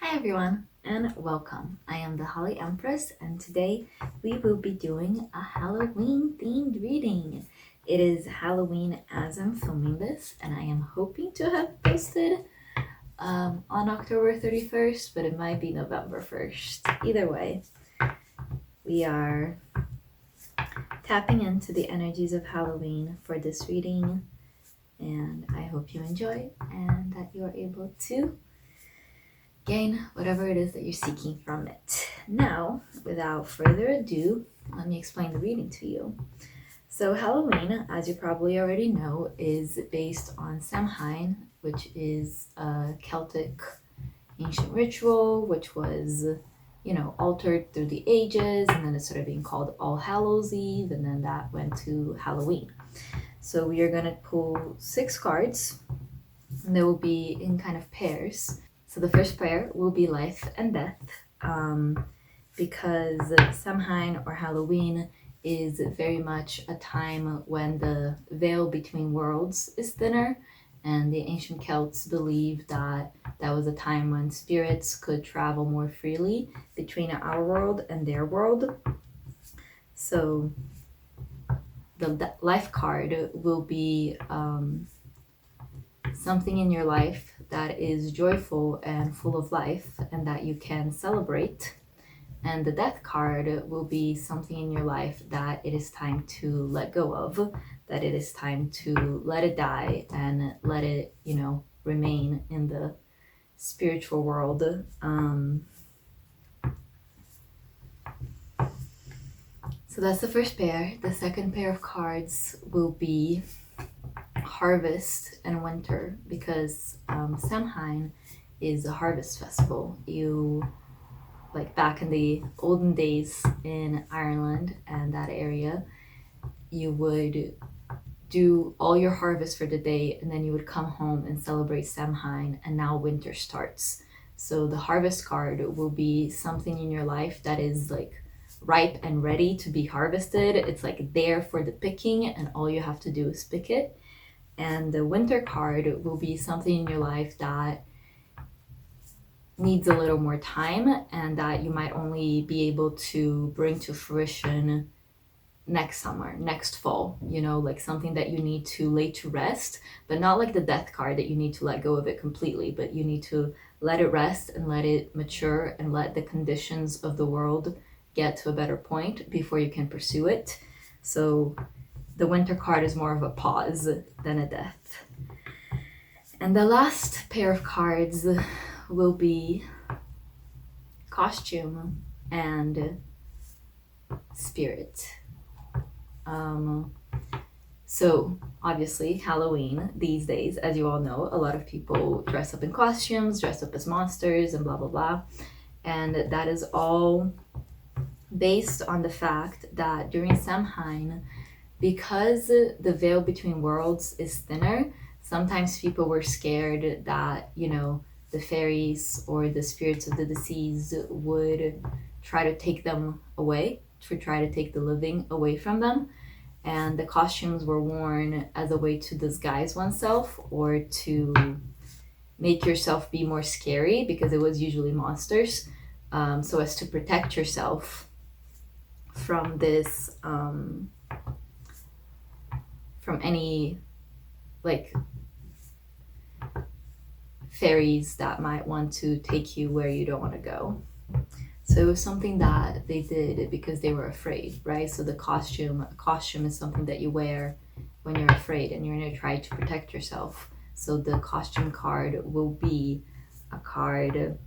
Hi everyone and welcome. I am the Holly Empress and today we will be doing a Halloween themed reading. It is Halloween as I'm filming this and I am hoping to have posted on October 31st, but it might be November 1st. Either way, we are tapping into the energies of Halloween for this reading and I hope you enjoy and that you are able to gain whatever it is that you're seeking from it. Now, without further ado, let me explain the reading to you. So Halloween, as you probably already know, is based on Samhain, which is a Celtic ancient ritual, which was, altered through the ages, and then it started being called All Hallows Eve, and then that went to Halloween. So we are going to pull 6 cards, and they will be in kind of pairs. So the first pair will be life and death, because Samhain or Halloween is very much a time when the veil between worlds is thinner, and the ancient Celts believed that that was a time when spirits could travel more freely between our world and their world. So the life card will be something in your life that is joyful and full of life and that you can celebrate. And the death card will be something in your life that it is time to let go of, that it is time to let it die and let it, remain in the spiritual world. So that's the first pair. The second pair of cards will be harvest and winter, because Samhain is a harvest festival. Like back in the olden days in Ireland and that area, you would do all your harvest for the day and then you would come home and celebrate Samhain, and now winter starts. So the harvest card will be something in your life that is like ripe and ready to be harvested. It's like there for the picking and all you have to do is pick it. And the winter card will be something in your life that needs a little more time and that you might only be able to bring to fruition next summer, next fall, like something that you need to lay to rest, but not like the death card that you need to let go of it completely, but you need to let it rest and let it mature and let the conditions of the world get to a better point before you can pursue it. So the winter card is more of a pause than a death. And the last pair of cards will be costume and spirit. So obviously Halloween these days, as you all know, a lot of people dress up in costumes, dress up as monsters and blah, blah, blah. And that is all based on the fact that during Samhain, because the veil between worlds is thinner, sometimes people were scared that, the fairies or the spirits of the deceased would try to take them away, to try to take the living away from them. And the costumes were worn as a way to disguise oneself or to make yourself be more scary, because it was usually monsters, so as to protect yourself from this, from any like fairies that might want to take you where you don't want to go. So it was something that they did because they were afraid, right? So a costume is something that you wear when you're afraid and you're going to try to protect yourself. So the costume card will be a card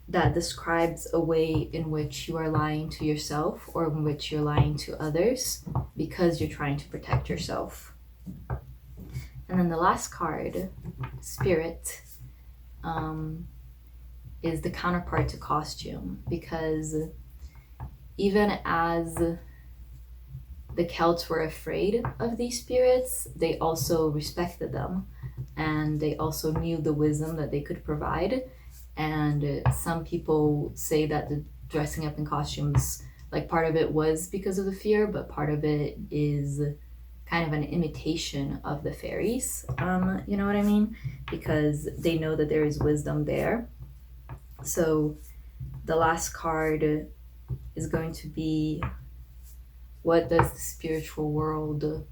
that describes a way in which you are lying to yourself or in which you're lying to others because you're trying to protect yourself. And then the last card, spirit, is the counterpart to costume, because even as the Celts were afraid of these spirits, they also respected them and they also knew the wisdom that they could provide. And some people say that the dressing up in costumes, like part of it was because of the fear, but part of it is kind of an imitation of the fairies. You know what I mean? because they know that there is wisdom there. So the last card is going to be, what does the spiritual world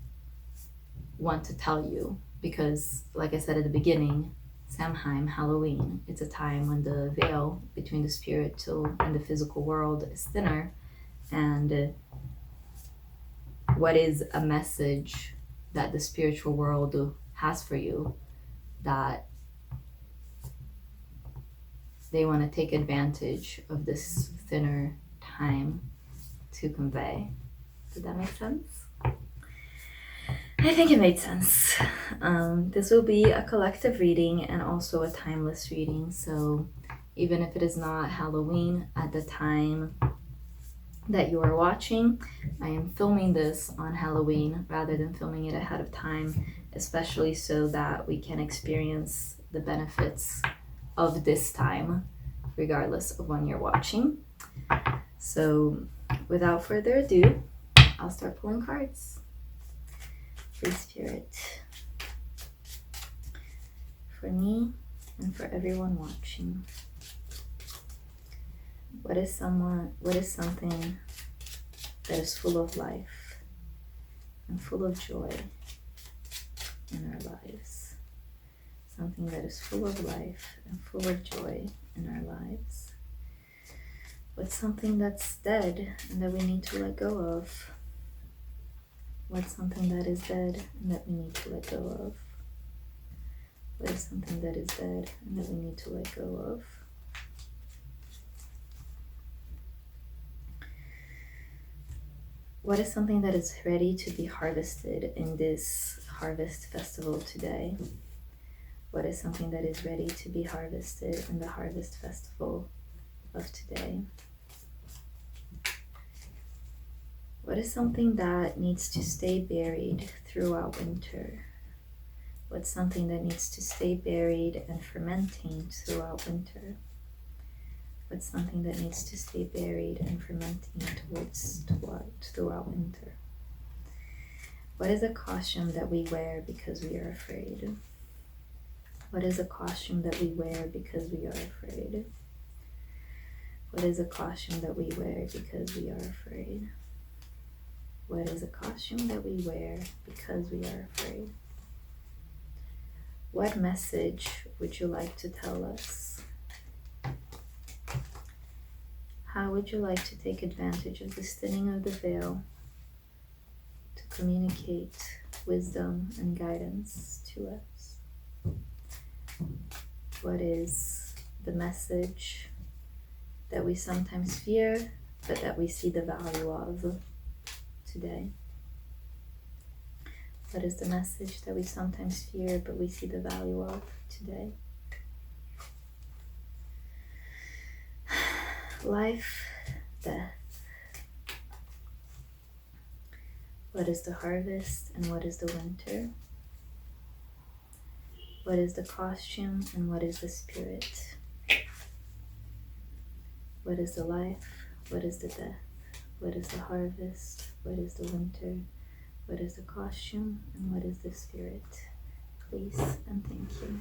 want to tell you? Because like I said at the beginning, Samhain, Halloween, it's a time when the veil between the spiritual and the physical world is thinner. And what is a message that the spiritual world has for you that they want to take advantage of this thinner time to convey? Did that make sense? I think it made sense. This will be a collective reading and also a timeless reading. So even if it is not Halloween at the time that you are watching, I am filming this on Halloween rather than filming it ahead of time, especially so that we can experience the benefits of this time regardless of when you're watching. So without further ado, I'll start pulling cards. Free Spirit, for me and for everyone watching. What is something that is full of life and full of joy in our lives? Something that is full of life and full of joy in our lives. What's something that's dead and that we need to let go of? What's something that is dead and that we need to let go of? What is something that is dead and that we need to let go of? What is something that is ready to be harvested in this harvest festival today? What is something that is ready to be harvested in the harvest festival of today? What is something that needs to stay buried throughout winter? What's something that needs to stay buried and fermenting throughout winter? What's something that needs to stay buried and fermenting throughout winter? What is a costume that we wear because we are afraid? What is a costume that we wear because we are afraid? What is a costume that we wear because we are afraid? What is a costume that we wear because we are afraid? What message would you like to tell us? How would you like to take advantage of the thinning of the veil to communicate wisdom and guidance to us? What is the message that we sometimes fear, but that we see the value of today? What is the message that we sometimes fear, but we see the value of today? Life, death. What is the harvest and what is the winter? What is the costume and what is the spirit? What is the life? What is the death? What is the harvest? What is the winter? What is the costume and what is the spirit? Please and thank you.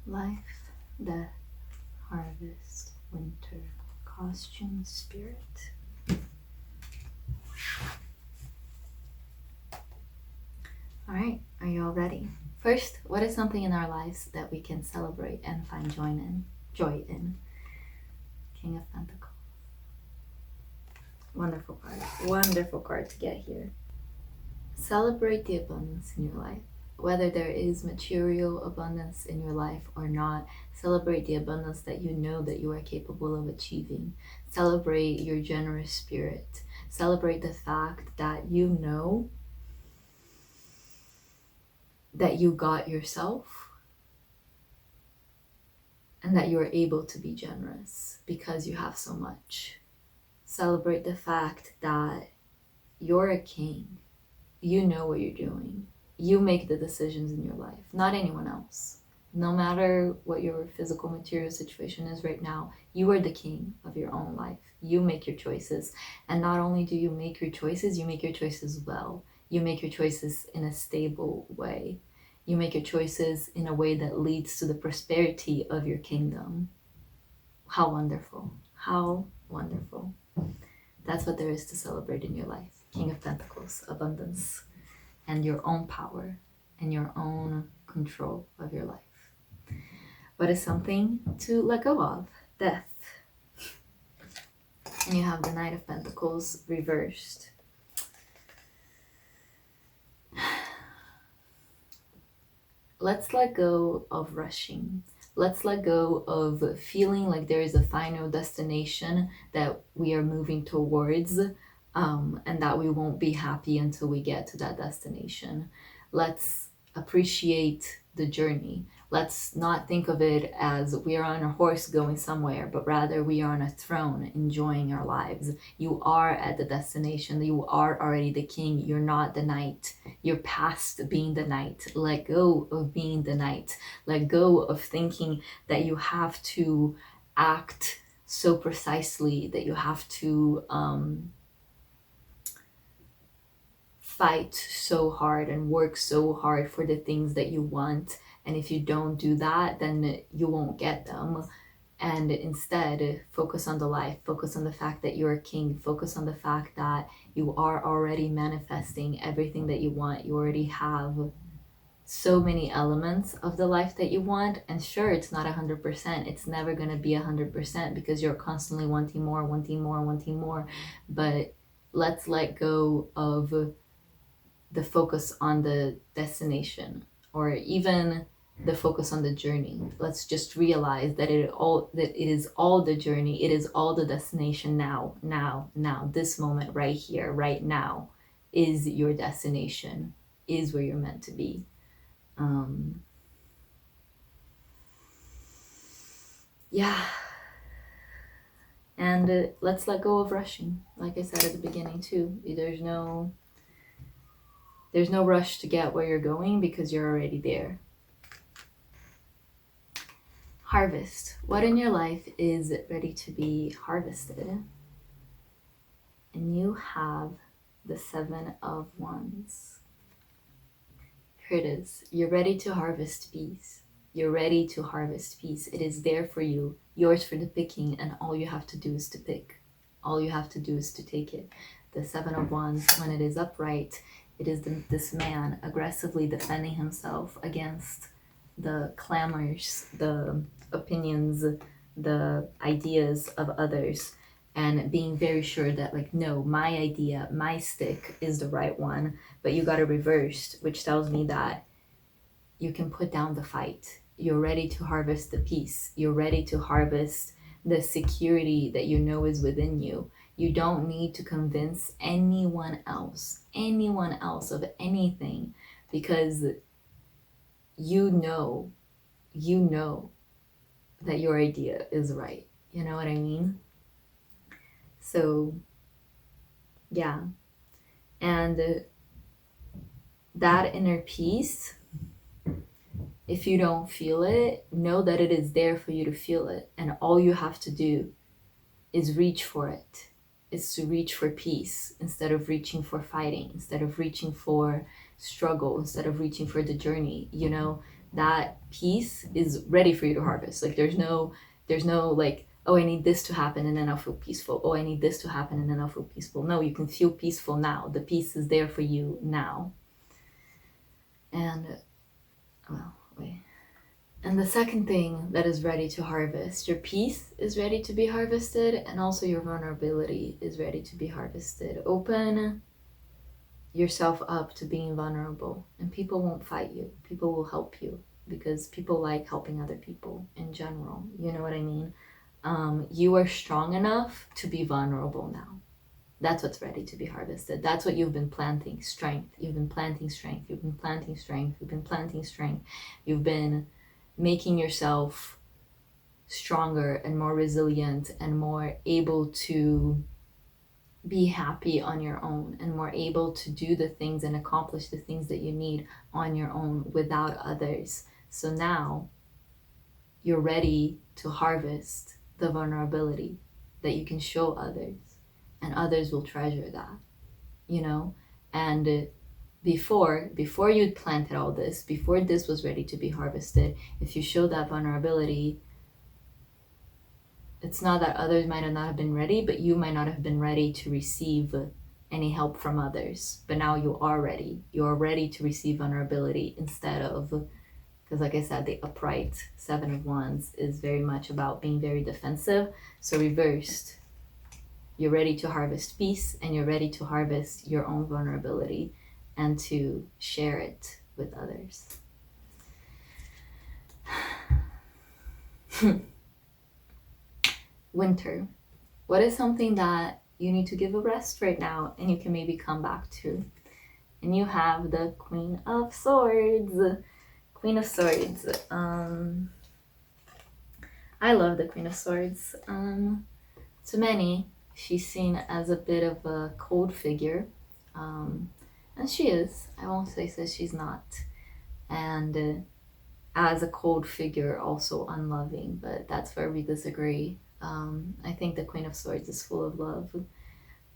Life, death, harvest, winter, costume, spirit. All right, are you all ready? First, what is something in our lives that we can celebrate and find joy in? King of Pentacles. Wonderful card to get here. Celebrate the abundance in your life. Whether there is material abundance in your life or not, celebrate the abundance that you know that you are capable of achieving. Celebrate your generous spirit. Celebrate the fact that you know that you got yourself, and that you are able to be generous because you have so much. Celebrate the fact that you're a king. You know what you're doing. You make the decisions in your life, not anyone else. No matter what your physical material situation is right now, you are the king of your own life. You make your choices. And not only do you make your choices, you make your choices well. You make your choices in a stable way. You make your choices in a way that leads to the prosperity of your kingdom. How wonderful. How wonderful. That's what there is to celebrate in your life. King of Pentacles, abundance, and your own power and your own control of your life. What is something to let go of? Death. And you have the Knight of Pentacles reversed. Let's let go of rushing. Let's let go of feeling like there is a final destination that we are moving towards, and that we won't be happy until we get to that destination. Let's appreciate the journey. Let's not think of it as we are on a horse going somewhere, but rather we are on a throne enjoying our lives. You are at the destination. You are already the king. You're not the knight. You're past being the knight. Let go of being the knight. Let go of thinking that you have to act so precisely, that you have to fight so hard and work so hard for the things that you want. And if you don't do that, then you won't get them. And instead, focus on the life. Focus on the fact that you're a king. Focus on the fact that you are already manifesting everything that you want. You already have so many elements of the life that you want. And sure, it's not 100%. It's never going to be 100% because you're constantly wanting more, wanting more, wanting more. But let's let go of the focus on the destination, or even the focus on the journey. Let's just realize that it is all the journey. It is all the destination now. This moment right here, right now, is your destination, is where you're meant to be. Yeah. And let's let go of rushing. Like I said at the beginning too, there's no rush to get where you're going because you're already there. Harvest. What in your life is ready to be harvested? And you have the Seven of Wands. Here it is. You're ready to harvest peace. You're ready to harvest peace. It is there for you, yours for the picking, and all you have to do is to pick. All you have to do is to take it. The Seven of Wands, when it is upright, it is this man aggressively defending himself against the clamors, the opinions, the ideas of others, and being very sure that, like, no, my idea, my stick is the right one. But you got it reversed, which tells me that you can put down the fight. You're ready to harvest the peace. You're ready to harvest the security that you know is within you. You don't need to convince anyone else of anything, because you know that your idea is right. You know what I mean? So yeah. And that inner peace, if you don't feel it, know that it is there for you to feel it. And all you have to do is reach for it. Is to reach for peace instead of reaching for fighting, instead of reaching for struggle, instead of reaching for the journey. You know, that peace is ready for you to harvest. Like there's no like, oh, I need this to happen and then I'll feel peaceful. Oh, I need this to happen and then I'll feel peaceful. No, you can feel peaceful now. The peace is there for you now. And well, wait. And the second thing that is ready to harvest, your peace is ready to be harvested, and also your vulnerability is ready to be harvested. Open yourself up to being vulnerable, and people won't fight you. People will help you because people like helping other people in general. You know what I mean? You are strong enough to be vulnerable now. That's what's ready to be harvested. That's what you've been planting. Strength. You've been planting strength. You've been planting strength. You've been planting strength. You've been making yourself stronger and more resilient and more able to be happy on your own, and more able to do the things and accomplish the things that you need on your own without others. So now you're ready to harvest the vulnerability that you can show others, and others will treasure that, you know? And before you'd planted all this, before this was ready to be harvested, if you showed that vulnerability, it's not that others might not have been ready, but you might not have been ready to receive any help from others. But now you are ready. You are ready to receive vulnerability instead of, because like I said, the upright Seven of Wands is very much about being very defensive. So reversed, you're ready to harvest peace, and you're ready to harvest your own vulnerability and to share it with others. Winter. What is something that you need to give a rest right now and you can maybe come back to? And you have the Queen of Swords. Queen of Swords. I love the Queen of Swords. To many, she's seen as a bit of a cold figure. And she is. I won't say she's not. And as a cold figure, also unloving, but that's where we disagree. I think the Queen of Swords is full of love,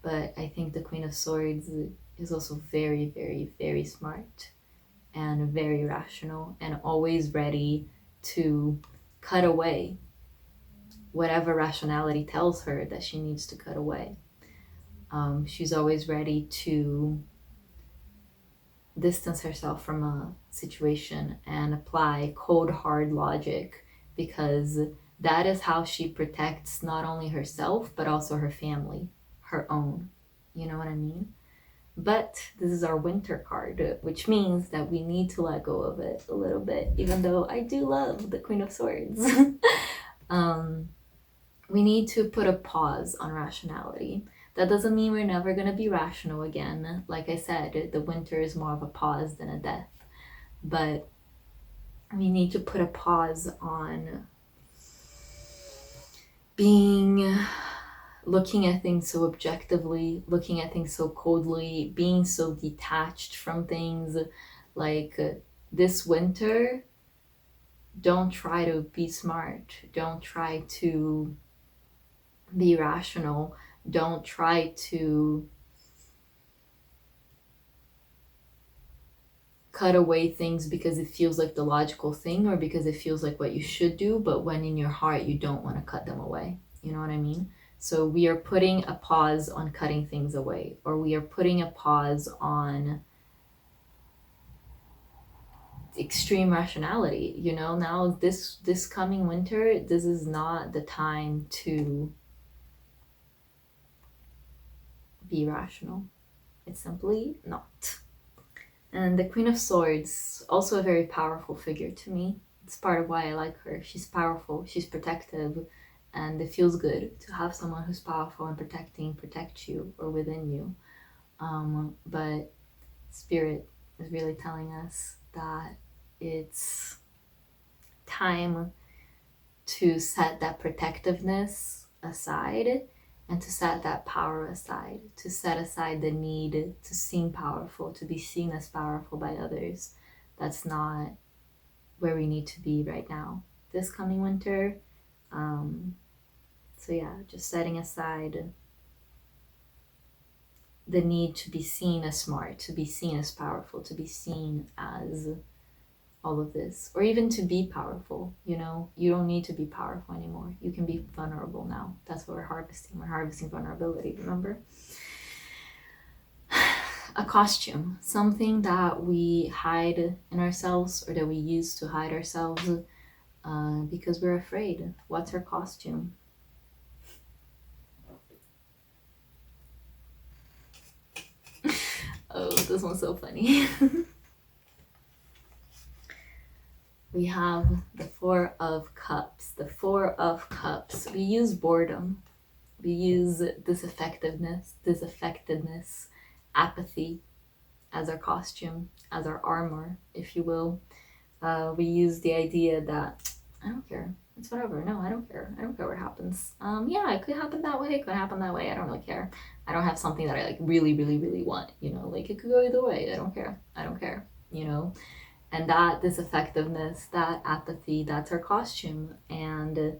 but I think the Queen of Swords is also very, very, very smart and very rational and always ready to cut away whatever rationality tells her that she needs to cut away. She's always ready to distance herself from a situation and apply cold, hard logic, because that is how she protects not only herself, but also her family, her own. You know what I mean? But this is our winter card, which means that we need to let go of it a little bit, even though I do love the Queen of Swords. We need to put a pause on rationality. That doesn't mean we're never going to be rational again. Like I said, the winter is more of a pause than a death. But we need to put a pause on looking at things so objectively, looking at things so coldly, being so detached from things. Like this winter, don't try to be smart. Don't try to be rational. Don't try to cut away things because it feels like the logical thing or because it feels like what you should do, but when in your heart you don't want to cut them away. You know what I mean? So we are putting a pause on cutting things away, or we are putting a pause on extreme rationality. You know, now this coming winter, this is not the time to be rational. It's simply not. And the Queen of Swords, also a very powerful figure to me. It's part of why I like her. She's powerful, she's protective, and it feels good to have someone who's powerful and protect you or within you. But Spirit is really telling us that it's time to set that protectiveness aside and to set that power aside, to set aside the need to seem powerful, to be seen as powerful by others. That's not where we need to be right now, this coming winter. So yeah, just setting aside the need to be seen as smart, to be seen as powerful, to be seen as all of this, or even to be powerful. You know, you don't need to be powerful anymore. You can be vulnerable now. That's what we're harvesting. We're harvesting vulnerability, remember? A costume, something that we hide in ourselves or that we use to hide ourselves because we're afraid. What's our costume? Oh, this one's so funny. We have the Four of Cups. The Four of Cups. We use boredom. We use disaffectedness, apathy as our costume, as our armor, if you will. We use the idea that I don't care. It's whatever. No, I don't care. I don't care what happens. Yeah, it could happen that way. It could happen that way. I don't really care. I don't have something that I like really, really, really want. You know, like it could go either way. I don't care. I don't care. You know, and that disaffectiveness, that apathy, that's our costume, and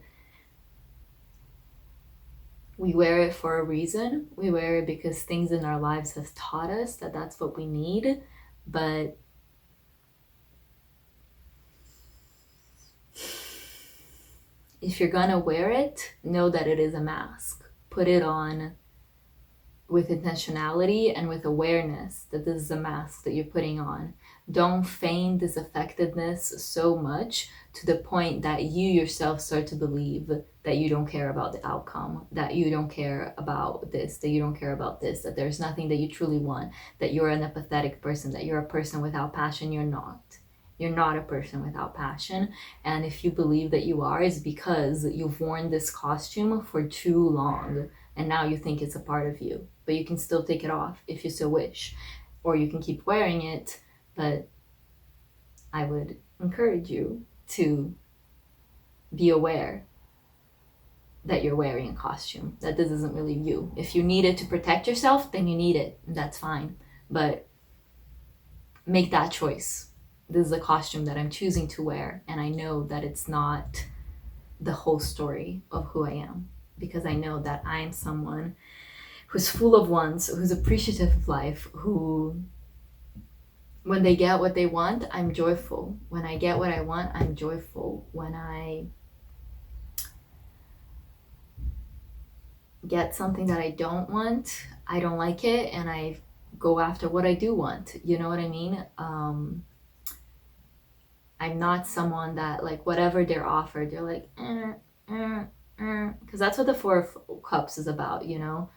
we wear it for a reason. We wear it because things in our lives have taught us that that's what we need, but if you're gonna wear it, know that it is a mask. Put it on with intentionality and with awareness that this is a mask that you're putting on. Don't feign disaffectedness so much to the point that you yourself start to believe that you don't care about the outcome, that you don't care about this, that you don't care about this, that there's nothing that you truly want, that you're an apathetic person, that you're a person without passion. You're not. You're not a person without passion. And if you believe that you are, it's because you've worn this costume for too long and now you think it's a part of you. But you can still take it off if you so wish. Or you can keep wearing it, but I would encourage you to be aware that you're wearing a costume, that this isn't really you. If you need it to protect yourself, then you need it, and that's fine. But make that choice. This is a costume that I'm choosing to wear, and I know that it's not the whole story of who I am, because I know that I'm someone who's full of wants, who's appreciative of life, who, when they get what they want, I'm joyful. When I get what I want, I'm joyful. When I get something that I don't want, I don't like it, and I go after what I do want. You know what I mean? I'm not someone that, like, whatever they're offered, they're like, because that's what the Four of Cups is about, you know?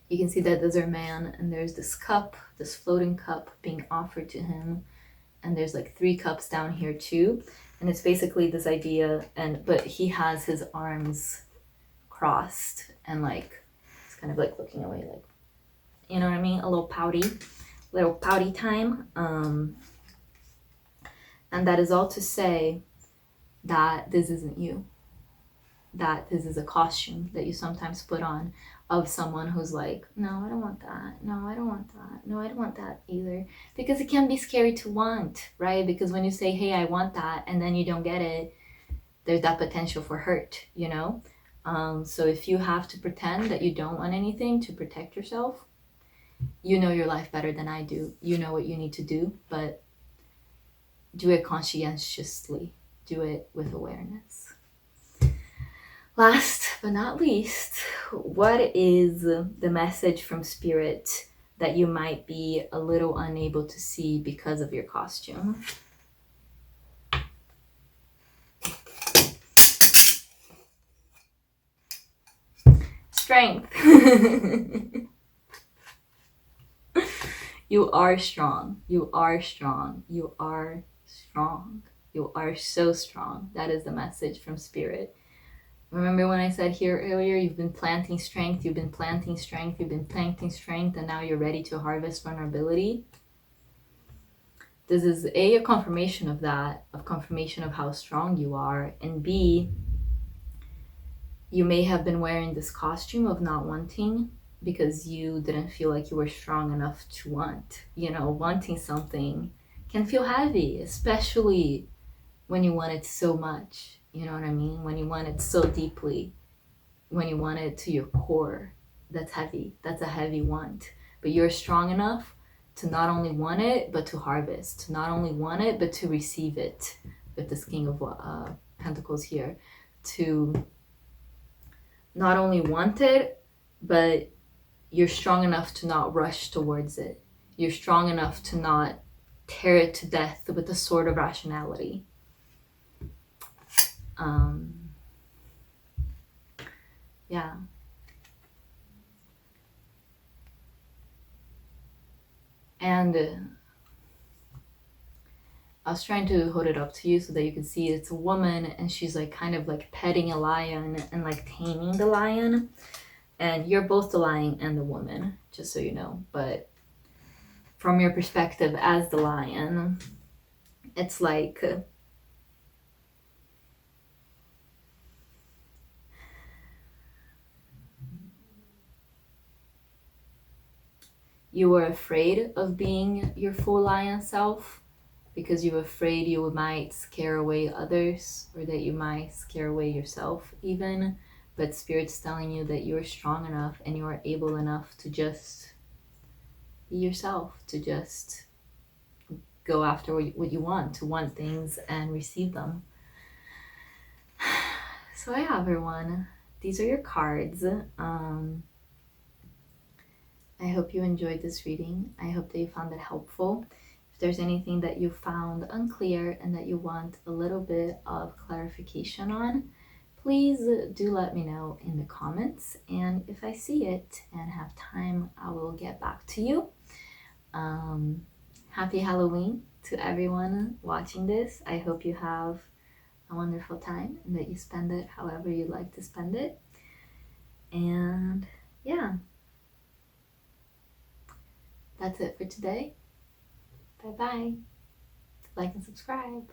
You can see that there's a man, and there's this cup, this floating cup being offered to him, and there's like 3 cups down here too, and it's basically this idea, but he has his arms crossed, and like, it's kind of like looking away, like, you know what I mean? A little pouty time. And that is all to say that this isn't you, that this is a costume that you sometimes put on of someone who's like, no, I don't want that. No, I don't want that. No, I don't want that either. Because it can be scary to want, right? Because when you say, hey, I want that, and then you don't get it, there's that potential for hurt, you know? So if you have to pretend that you don't want anything to protect yourself, you know your life better than I do. You know what you need to do, but do it conscientiously. Do it with awareness. Last but not least, what is the message from Spirit that you might be a little unable to see because of your costume? Strength. You are strong. You are strong. You are strong. You are so strong. That is the message from Spirit. Remember when I said here earlier, you've been planting strength, you've been planting strength, you've been planting strength, and now you're ready to harvest vulnerability? This is A, a confirmation of that, a confirmation of how strong you are, and B, you may have been wearing this costume of not wanting because you didn't feel like you were strong enough to want. You know, wanting something can feel heavy, especially when you want it so much. You know what I mean? When you want it so deeply, when you want it to your core, that's heavy. That's a heavy want. But you're strong enough to not only want it, but to harvest. To not only want it, but to receive it. With this King of Pentacles here. To not only want it, but you're strong enough to not rush towards it. You're strong enough to not tear it to death with a sword of rationality. Yeah. And I was trying to hold it up to you so that you can see it's a woman, and she's like kind of like petting a lion and like taming the lion. And you're both the lion and the woman, just so you know. But from your perspective as the lion, it's like you were afraid of being your full lion self because you were afraid you might scare away others, or that you might scare away yourself even. But Spirit's telling you that you're strong enough and you are able enough to just be yourself, to just go after what you want, to want things and receive them. So yeah, everyone, these are your cards. I hope you enjoyed this reading. I hope that you found it helpful. If there's anything that you found unclear and that you want a little bit of clarification on, please do let me know in the comments. And if I see it and have time, I will get back to you. Happy Halloween to everyone watching this. I hope you have a wonderful time and that you spend it however you like to spend it. And yeah, that's it for today. Bye bye. Like and subscribe.